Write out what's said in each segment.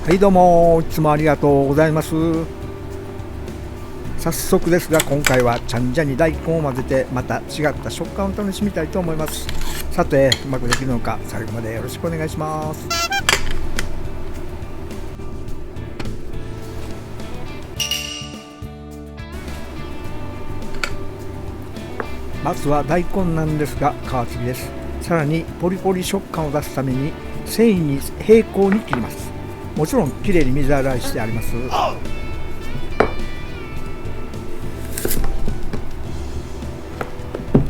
はいどうも、いつもありがとうございます。早速ですが、今回はちゃんじゃに大根を混ぜてまた違った食感を楽しみたいと思います。さて、うまくできるのか、最後までよろしくお願いします。まずは大根なんですが、皮付きです。さらにポリポリ食感を出すために繊維に平行に切ります。もちろんきれいに水洗いしてあります。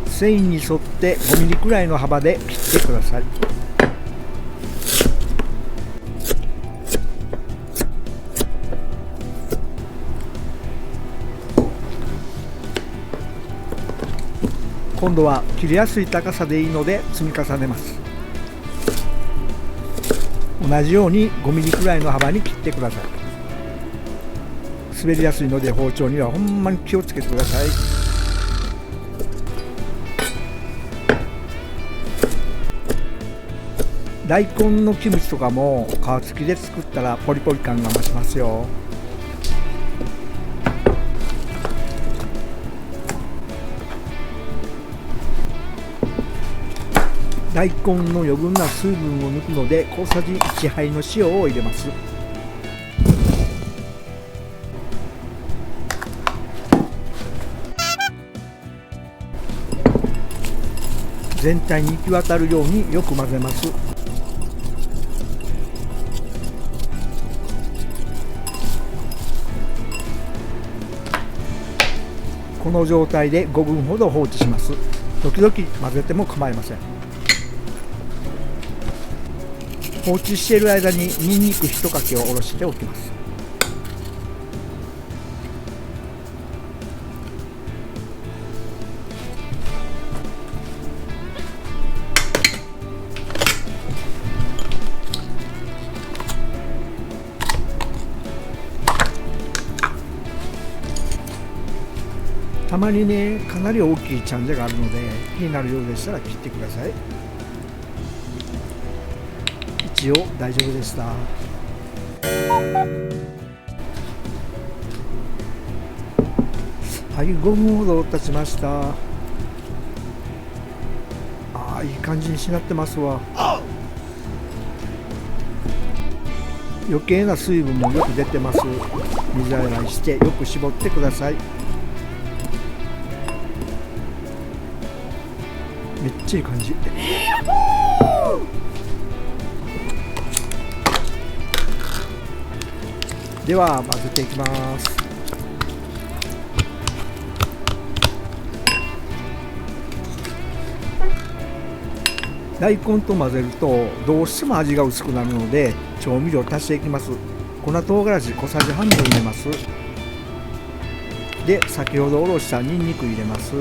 繊維に沿って5ミリくらいの幅で切ってください。今度は切りやすい高さでいいので積み重ねます。同じように5ミリくらいの幅に切ってください。滑りやすいので包丁にはほんまに気をつけてください。大根のキムチとかも皮付きで作ったらポリポリ感が増しますよ。大根の余分な水分を抜くので小さじ1杯の塩を入れます。全体に行き渡るようによく混ぜます。この状態で5分ほど放置します。時々混ぜても構いません。放置している間にニンニク1かけをおろしておきます。たまにね、かなり大きいちゃんじゃがあるので気になるようでしたら切ってください。一応大丈夫でした。はい、5分ほど経ちました。いい感じにしなってますわ。余計な水分もよく出てます。水洗いしてよく絞ってください。めっちゃいい感じ。では混ぜていきます。大根と混ぜるとどうしても味が薄くなるので調味料足していきます。粉唐辛子小さじ半分入れます。で、先ほどおろしたニンニク入れます。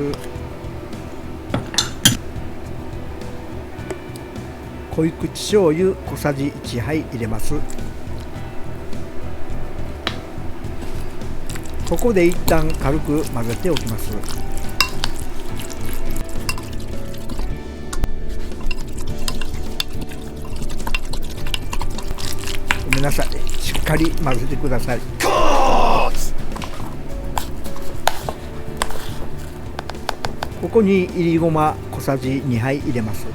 濃い口醤油小さじ1杯入れます。ここで一旦軽く混ぜておきます。ごめんなさい、しっかり混ぜてください。ここにいりごま小さじ2杯入れます。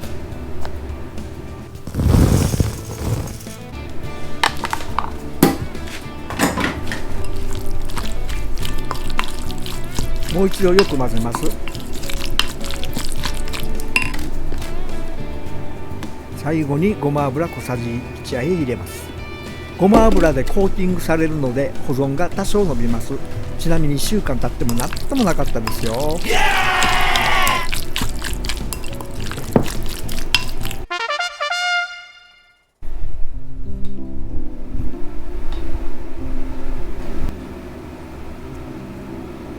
もう一度よく混ぜます。最後にごま油小さじ1杯入れます。ごま油でコーティングされるので保存が多少伸びます。ちなみに1週間経っても何ともなかったですよ。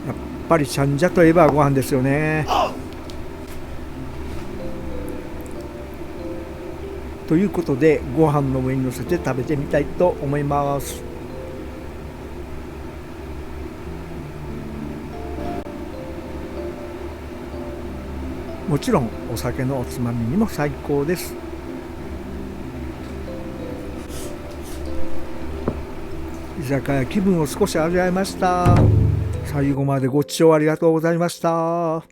やっぱりちゃんじゃといえばご飯ですよね。ということでご飯の上に乗せて食べてみたいと思います。もちろんお酒のおつまみにも最高です。居酒屋気分を少し味わいました。最後までご視聴ありがとうございました。